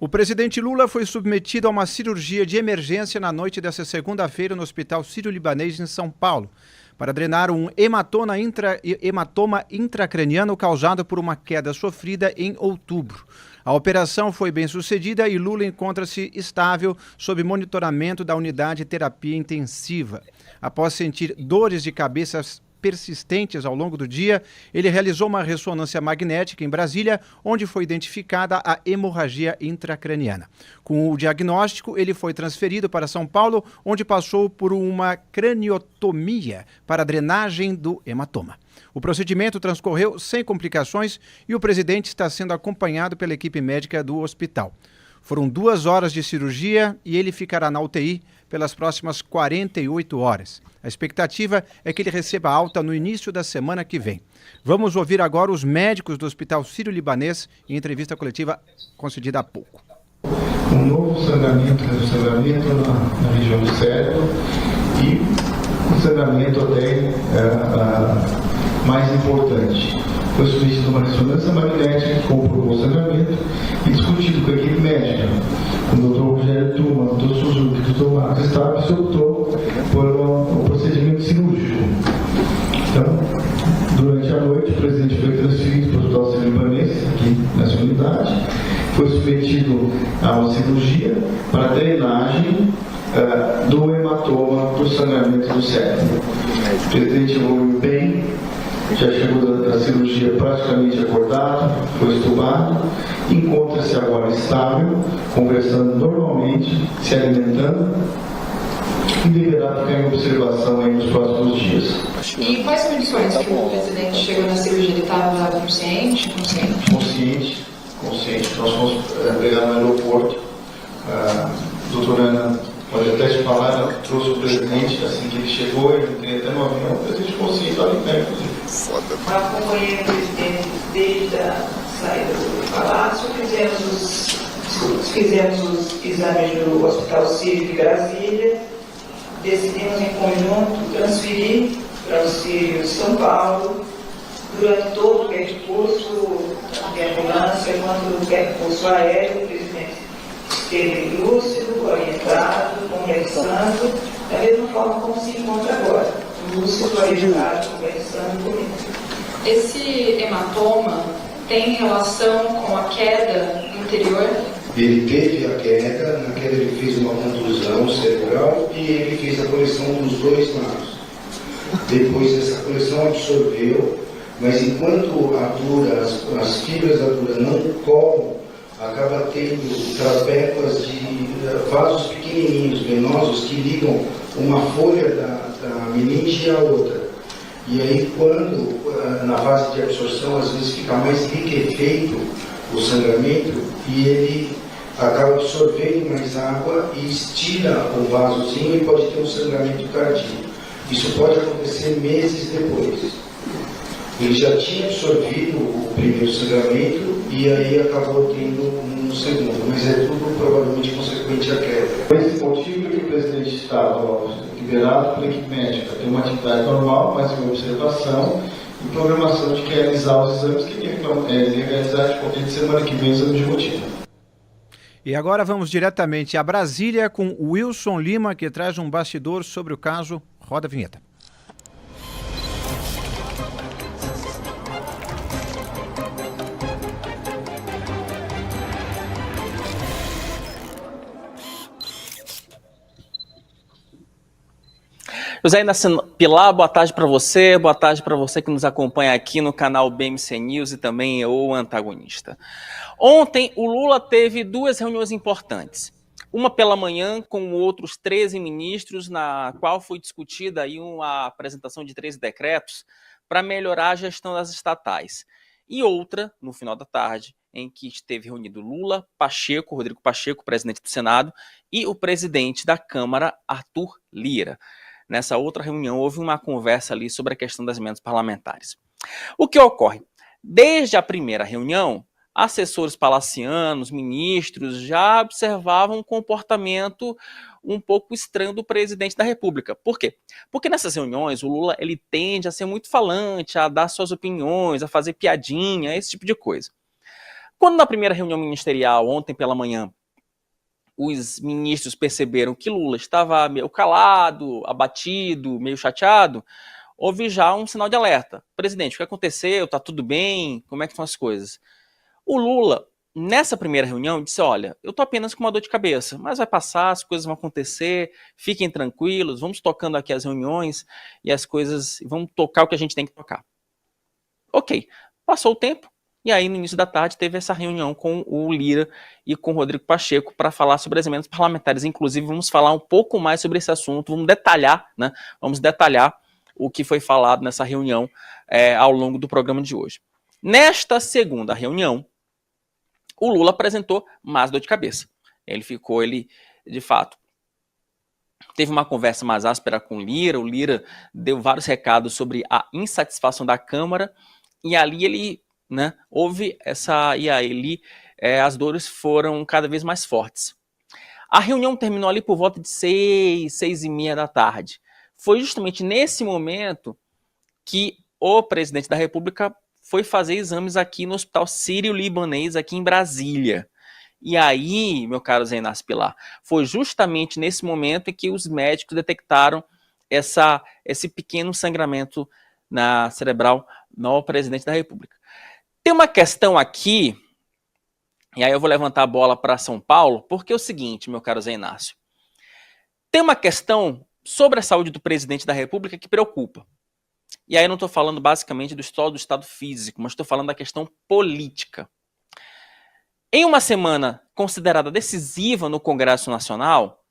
O presidente Lula foi submetido a uma cirurgia de emergência na noite desta segunda-feira no Hospital Sírio-Libanês, em São Paulo, para drenar um hematoma intracraniano causado por uma queda sofrida em outubro. A operação foi bem sucedida e Lula encontra-se estável sob monitoramento da unidade de terapia intensiva. Após sentir dores de cabeça persistentes ao longo do dia, ele realizou uma ressonância magnética em Brasília, onde foi identificada a hemorragia intracraniana. Com o diagnóstico, ele foi transferido para São Paulo, onde passou por uma craniotomia para drenagem do hematoma. O procedimento transcorreu sem complicações e o presidente está sendo acompanhado pela equipe médica do hospital. Foram 2 horas de cirurgia e ele ficará na UTI pelas próximas 48 horas. A expectativa é que ele receba alta no início da semana que vem. Vamos ouvir agora os médicos do Hospital Sírio-Libanês em entrevista coletiva concedida há pouco. Um novo sangramento na região do cérebro e um sangramento até mais importante. Foi submetido uma ressonância magnética que comprovou o sangramento e discutido com a equipe médica, com o Dr. Rogério Tuma, o Dr. Suzuki e o Dr. Marcos Estava, se optou por um procedimento cirúrgico. Então, durante a noite, o presidente foi transferido para o Hospital Sírio-Libanês, aqui nessa unidade, foi submetido a uma cirurgia para drenagem do hematoma do sangramento do cérebro. O presidente evoluiu bem, já chegou da cirurgia praticamente acordado, foi estubado, encontra-se agora estável, conversando normalmente, se alimentando e deverá ficar em observação aí nos próximos dias. E quais condições que o presidente chegou na cirurgia? Ele estava consciente? Consciente. Nós fomos pegar no aeroporto. A doutora Ana pode até te falar, ela trouxe o presidente, assim que ele chegou, ele veio até no avião, o presidente consciente, olha em pé, inclusive. Eu acompanhei o presidente desde a saída do palácio, fizemos os exames no Hospital Sírio de Brasília, decidimos em conjunto transferir para o Sírio de São Paulo. Durante todo o percurso de ambulância, quanto o percurso aéreo, o presidente esteve lúcido, orientado, conversando, da mesma forma como se encontra agora, lúcido, orientado, conversando comigo. Esse hematoma tem relação com a queda anterior? Ele teve a queda, na queda ele fez uma contusão cerebral e ele fez a coleção dos 2 lados. Depois essa coleção absorveu, mas enquanto a dura, as fibras da dura não colam, acaba tendo trabéculas de vasos pequenininhos, venosos, que ligam uma folha da meninge à outra. E aí, quando, na fase de absorção, às vezes fica mais liquefeito o sangramento e ele acaba absorvendo mais água e estira o vasozinho e pode ter um sangramento cardíaco. Isso pode acontecer meses depois. Ele já tinha absorvido o primeiro sangramento e aí acabou tendo um segundo, mas é tudo provavelmente consequente à queda. Por esse motivo que o presidente estava liberado pela equipe médica, tem uma atividade normal, mas em observação e programação de realizar os exames que ele realizar de qualquer semana que vem, exame de rotina. E agora vamos diretamente a Brasília com o Wilson Lima, que traz um bastidor sobre o caso. Roda a vinheta. José Inácio Pilar, boa tarde para você que nos acompanha aqui no canal BMC News e também o Antagonista. Ontem, o Lula teve 2 reuniões importantes. Uma pela manhã com outros 13 ministros, na qual foi discutida aí uma apresentação de 13 decretos para melhorar a gestão das estatais. E outra, no final da tarde, em que esteve reunido Lula, Pacheco, Rodrigo Pacheco, presidente do Senado, e o presidente da Câmara, Arthur Lira. Nessa outra reunião, houve uma conversa ali sobre a questão das emendas parlamentares. O que ocorre? Desde a primeira reunião, assessores palacianos, ministros, já observavam um comportamento um pouco estranho do presidente da República. Por quê? Porque nessas reuniões, o Lula ele tende a ser muito falante, a dar suas opiniões, a fazer piadinha, esse tipo de coisa. Quando na primeira reunião ministerial, ontem pela manhã, os ministros perceberam que Lula estava meio calado, abatido, meio chateado, houve já um sinal de alerta. Presidente, o que aconteceu? Está tudo bem? Como é que estão as coisas? O Lula, nessa primeira reunião, disse, olha, eu estou apenas com uma dor de cabeça, mas vai passar, as coisas vão acontecer, fiquem tranquilos, vamos tocando aqui as reuniões e as coisas, vamos tocar o que a gente tem que tocar. Ok, passou o tempo, e aí no início da tarde teve essa reunião com o Lira e com o Rodrigo Pacheco para falar sobre as emendas parlamentares. Inclusive, vamos falar um pouco mais sobre esse assunto, vamos detalhar, né? Vamos detalhar o que foi falado nessa reunião ao longo do programa de hoje. Nesta segunda reunião, o Lula apresentou mais dor de cabeça. Ele de fato, teve uma conversa mais áspera com o Lira deu vários recados sobre a insatisfação da Câmara, e ali ele, né, houve essa, e aí as dores foram cada vez mais fortes. A reunião terminou ali por volta de 6h30 da tarde. Foi justamente nesse momento que o presidente da República foi fazer exames aqui no Hospital Sírio-Libanês, aqui em Brasília. E aí, meu caro Zé Inácio Pilar, foi justamente nesse momento em que os médicos detectaram esse pequeno sangramento na cerebral no presidente da República. Tem uma questão aqui, e aí eu vou levantar a bola para São Paulo, porque é o seguinte, meu caro Zé Inácio, tem uma questão sobre a saúde do presidente da República que preocupa. E aí eu não estou falando basicamente do estado físico, mas estou falando da questão política. Em uma semana considerada decisiva no Congresso Nacional,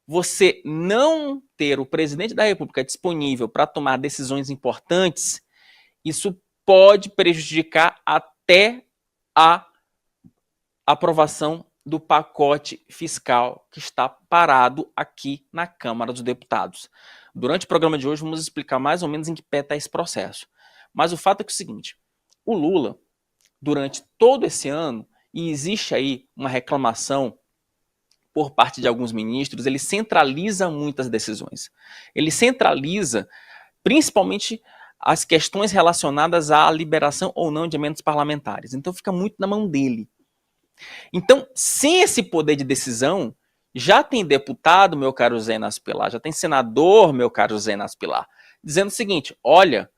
você não ter o presidente da República disponível para tomar decisões importantes, isso pode prejudicar até a aprovação do pacote fiscal que está parado aqui na Câmara dos Deputados. Durante o programa de hoje vamos explicar mais ou menos em que pé está esse processo. Mas o fato é que é o seguinte, o Lula, durante todo esse ano, e existe aí uma reclamação por parte de alguns ministros, ele centraliza muitas decisões. Ele centraliza principalmente as questões relacionadas à liberação ou não de emendas parlamentares. Então fica muito na mão dele. Então, sem esse poder de decisão, já tem deputado, meu caro Zé Inácio Pilar, já tem senador, meu caro Zé Inácio Pilar, dizendo o seguinte, olha,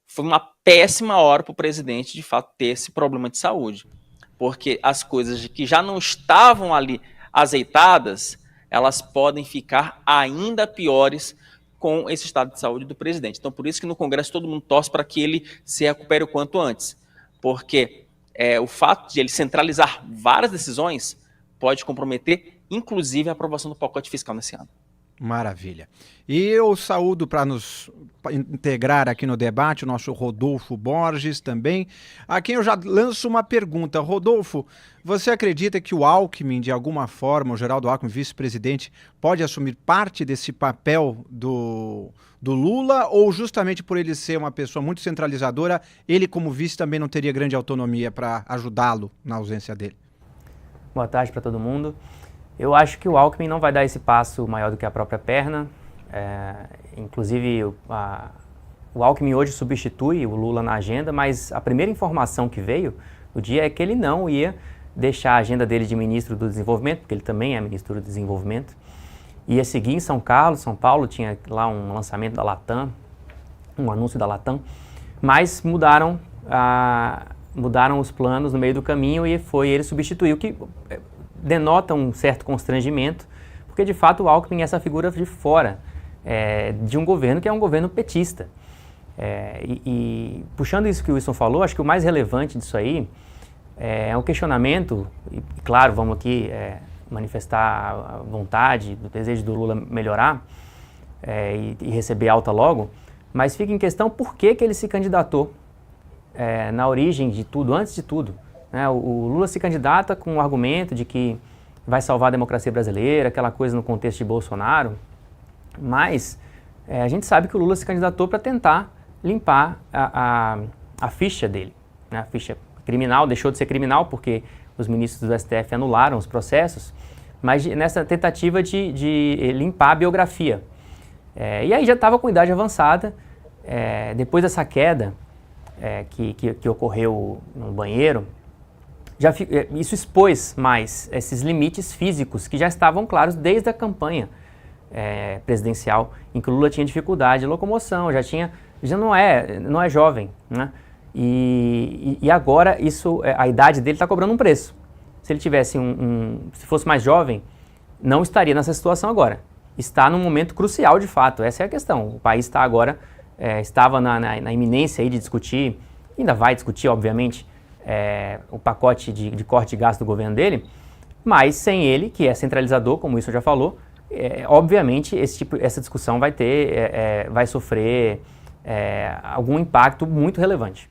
foi uma péssima hora para o presidente, de fato, ter esse problema de saúde. Porque as coisas que já não estavam ali azeitadas, elas podem ficar ainda piores com esse estado de saúde do presidente. Então, por isso que no Congresso todo mundo torce para que ele se recupere o quanto antes. Porque o fato de ele centralizar várias decisões pode comprometer, inclusive, a aprovação do pacote fiscal nesse ano. Maravilha. E eu saúdo para nos integrar aqui no debate o nosso Rodolfo Borges também, a quem eu já lanço uma pergunta. Rodolfo, você acredita que o Alckmin, de alguma forma, o Geraldo Alckmin, vice-presidente, pode assumir parte desse papel do Lula, ou justamente por ele ser uma pessoa muito centralizadora, ele como vice também não teria grande autonomia para ajudá-lo na ausência dele? Boa tarde para todo mundo. Eu acho que o Alckmin não vai dar esse passo maior do que a própria perna. Inclusive, o Alckmin hoje substitui o Lula na agenda, mas a primeira informação que veio no dia é que ele não ia deixar a agenda dele de ministro do desenvolvimento, porque ele também é ministro do desenvolvimento, ia seguir em São Carlos, São Paulo, tinha lá um lançamento da Latam, um anúncio da Latam, mas mudaram os planos no meio do caminho e foi ele substituir, o que denota um certo constrangimento, porque de fato o Alckmin é essa figura de fora de um governo que é um governo petista. E puxando isso que o Wilson falou, acho que o mais relevante disso aí é um questionamento, e claro, vamos aqui manifestar a vontade, o desejo do Lula melhorar e receber alta logo, mas fica em questão por que ele se candidatou na origem de tudo, antes de tudo. O Lula se candidata com o argumento de que vai salvar a democracia brasileira, aquela coisa no contexto de Bolsonaro, mas a gente sabe que o Lula se candidatou para tentar limpar a ficha dele, né? A ficha criminal, deixou de ser criminal porque os ministros do STF anularam os processos, mas nessa tentativa de limpar a biografia. E aí já estava com idade avançada, depois dessa queda que ocorreu no banheiro, isso expôs mais esses limites físicos que já estavam claros desde a campanha presidencial, em que o Lula tinha dificuldade de locomoção, já não é jovem, né? E agora a idade dele está cobrando um preço. Se ele tivesse se fosse mais jovem, não estaria nessa situação agora. Está num momento crucial, de fato. Essa é a questão. O país está agora, estava na iminência aí de discutir, ainda vai discutir, obviamente, o pacote de corte de gasto do governo dele, mas sem ele, que é centralizador, como isso já falou, obviamente essa discussão vai sofrer algum impacto muito relevante.